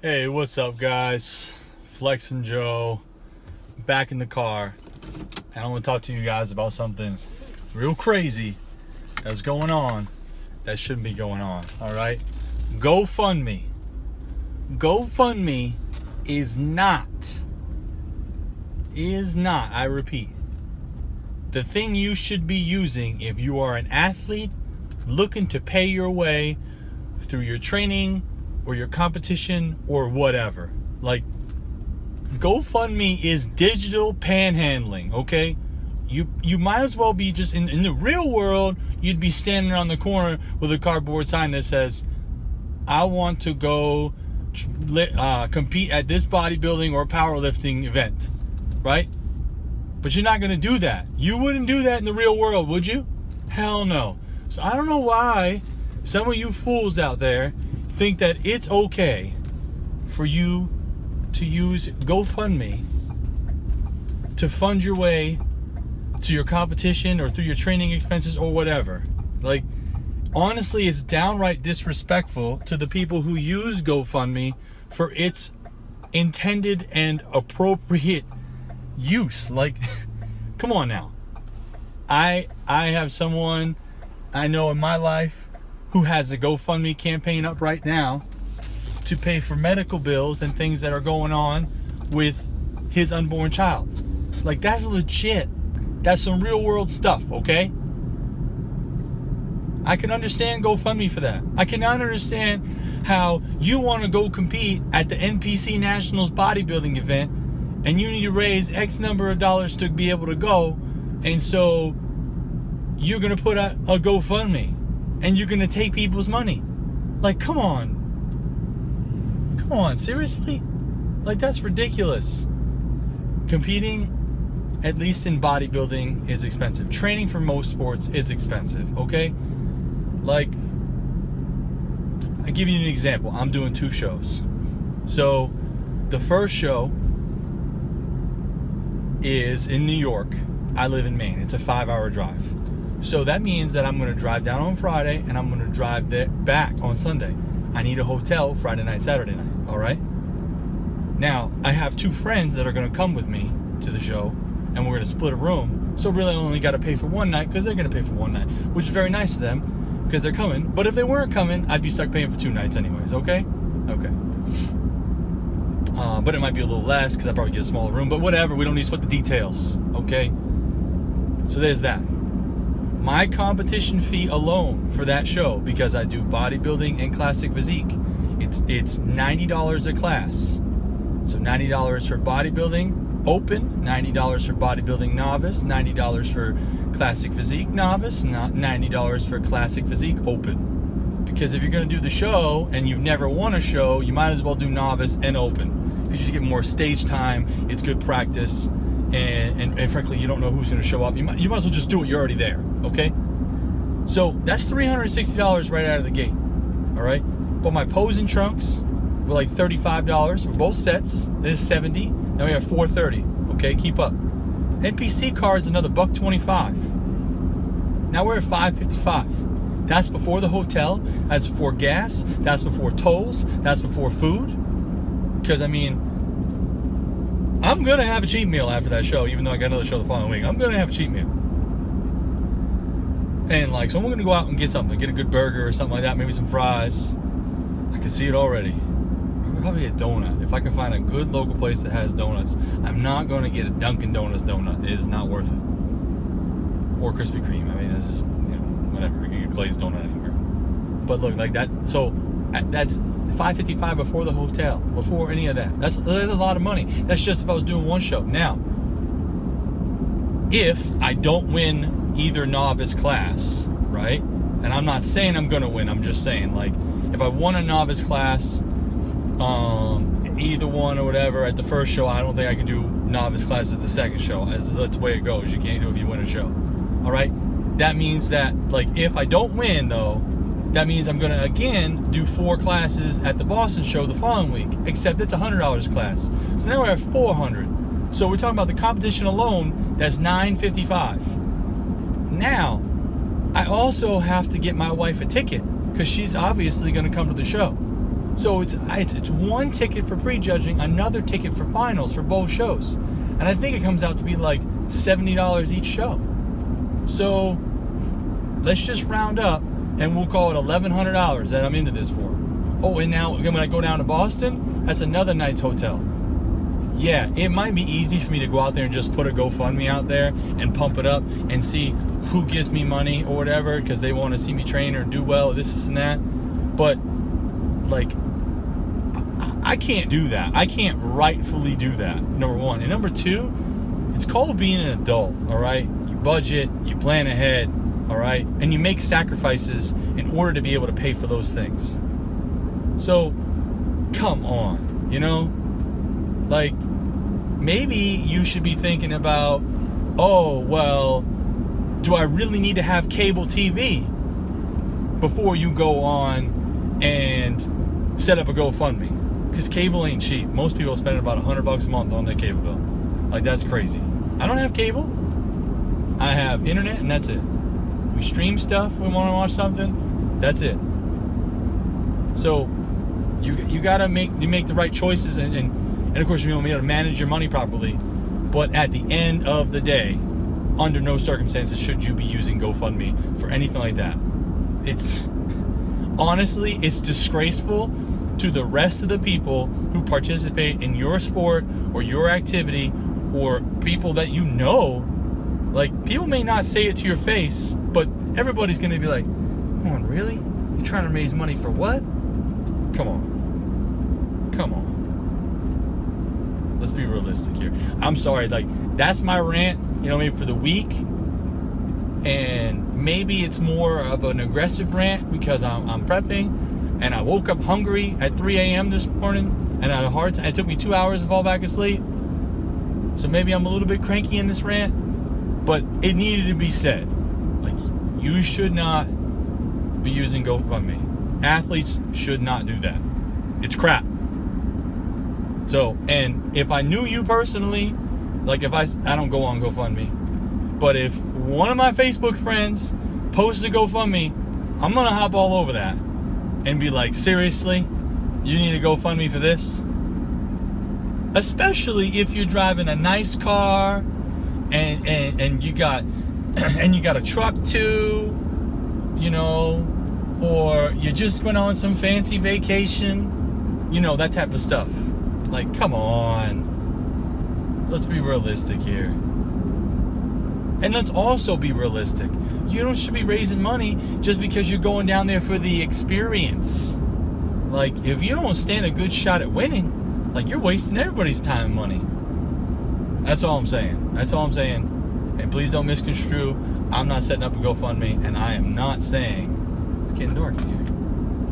Hey, what's up, guys? Flex and Joe, back in the car, and I want to talk to you guys about something real crazy that's going on that shouldn't be going on. All right, GoFundMe is not. I repeat, the thing you should be using if you are an athlete looking to pay your way through your training or your competition or whatever. Like, GoFundMe is digital panhandling, okay? You might as well be just in the real world. You'd be standing on the corner with a cardboard sign that says, I want to go compete at this bodybuilding or powerlifting event, right? But you're not going to do that. You wouldn't do that in the real world, would you? Hell no. So I don't know why some of you fools out there think that it's okay for you to use GoFundMe to fund your way to your competition or through your training expenses or whatever. Like, honestly, it's downright disrespectful to the people who use GoFundMe for its intended and appropriate use. Like, come on now. I have someone I know in my life who has a GoFundMe campaign up right now to pay for medical bills and things that are going on with his unborn child. Like, that's legit. That's some real world stuff, okay? I can understand GoFundMe for that. I cannot understand how you want to go compete at the NPC Nationals bodybuilding event and you need to raise X number of dollars to be able to go, and so you're going to put a GoFundMe and you're going to take people's money. Like, come on, seriously? Like, that's ridiculous. Competing, at least in bodybuilding, is expensive. Training for most sports is expensive, okay? Like, I give you an example. I'm doing 2 shows. So the first show is in New York. I live in Maine. It's a 5-hour drive. So that means that I'm going to drive down on Friday and I'm going to drive back on Sunday. I need a hotel Friday night, Saturday night, all right? Now, I have 2 friends that are going to come with me to the show, and we're going to split a room. So really I only got to pay for one night because they're going to pay for one night, which is very nice of them because they're coming. But if they weren't coming, I'd be stuck paying for 2 nights anyways, okay? Okay. But it might be a little less because I probably get a smaller room, but whatever. We don't need to split the details, okay? So there's that. My competition fee alone for that show, because I do bodybuilding and classic physique, it's $90 a class. So $90 for bodybuilding open, $90 for bodybuilding novice, $90 for classic physique novice, $90 for classic physique open. Because if you're going to do the show and you've never won a show, you might as well do novice and open, because you get more stage time. It's good practice. And frankly, you don't know who's going to show up. You might as well just do it. You're already there, okay? So that's $360 right out of the gate, all right? But my posing trunks were like $35 for both sets. This is $70. Now we have $430. Okay, keep up. NPC cards another $125. Now we're at $555. That's before the hotel. That's before gas. That's before tolls. That's before food. Because I mean, I'm going to have a cheat meal after that show, even though I got another show the following week. I'm going to have a cheat meal. And like, so I'm going to go out and get something. Get a good burger or something like that. Maybe some fries. I can see it already. Probably a donut. If I can find a good local place that has donuts. I'm not going to get a Dunkin' Donuts donut. It is not worth it. Or Krispy Kreme. I mean, this is, whatever. You can get a glazed donut anywhere. But look, like that. So that's $555 before the hotel, before any of that. That's a lot of money. That's just if I was doing one show. Now, if I don't win either novice class, right? And I'm not saying I'm going to win. I'm just saying, like, if I won a novice class, either one or whatever at the first show, I don't think I can do novice class at the second show. That's the way it goes. You can't do it if you win a show. All right? That means that, like, if I don't win, though, that means I'm going to, again, do 4 classes at the Boston show the following week, except it's $100 class. So now we're at $400. So we're talking about the competition alone, that's $955. Now, I also have to get my wife a ticket because she's obviously going to come to the show. So it's one ticket for prejudging, another ticket for finals for both shows. And I think it comes out to be like $70 each show. So let's just round up and we'll call it $1,100 that I'm into this for. Oh, and now when I go down to Boston, that's another night's hotel. Yeah, it might be easy for me to go out there and just put a GoFundMe out there and pump it up and see who gives me money or whatever because they want to see me train or do well, this and that. But, like, I can't do that. I can't rightfully do that, number one. And number two, it's called being an adult, all right? You budget, you plan ahead, all right? And you make sacrifices in order to be able to pay for those things. So, come on, you know? Like, maybe you should be thinking about, oh, well, do I really need to have cable TV before you go on and set up a GoFundMe? Because cable ain't cheap. Most people spend about $100 a month on their cable bill. Like, that's crazy. I don't have cable. I have internet, and that's it. We stream stuff. We want to watch something. That's it. So you gotta make the right choices, and of course you want to be able to manage your money properly. But at the end of the day, under no circumstances should you be using GoFundMe for anything like that. It's honestly, it's disgraceful to the rest of the people who participate in your sport or your activity, or people that you know. Like, people may not say it to your face, but everybody's going to be like, come on, really? You're trying to raise money for what? Come on. Let's be realistic here. I'm sorry, like, that's my rant, you know what I mean, for the week. And maybe it's more of an aggressive rant because I'm prepping. And I woke up hungry at 3 a.m. this morning, and I had a hard time. It took me 2 hours to fall back asleep. So maybe I'm a little bit cranky in this rant, but it needed to be said. Like, you should not be using GoFundMe. Athletes should not do that. It's crap. So, and if I knew you personally, like, if I don't go on GoFundMe, but if one of my Facebook friends posts a GoFundMe, I'm going to hop all over that. And be like, seriously? You need to GoFundMe for this? Especially if you're driving a nice car and you got a truck too, you know, or you just went on some fancy vacation, you know, that type of stuff. Like, come on. Let's be realistic here. And let's also be realistic. You don't should be raising money just because you're going down there for the experience. Like, if you don't stand a good shot at winning, like, you're wasting everybody's time and money. That's all I'm saying. And please don't misconstrue. I'm not setting up a GoFundMe, and I am not saying, it's getting dark here.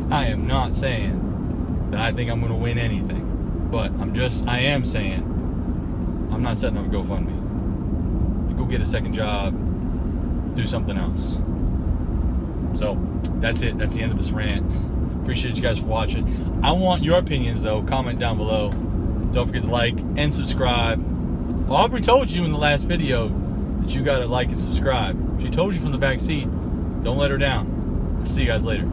I am not saying that I think I'm going to win anything. But I am saying, I'm not setting up a GoFundMe. Go get a second job, do something else. So that's it. That's the end of this rant. Appreciate you guys for watching. I want your opinions though. Comment down below. Don't forget to like and subscribe. Well, Aubrey told you in the last video that you gotta like and subscribe. She told you from the back seat. Don't let her down. I'll see you guys later.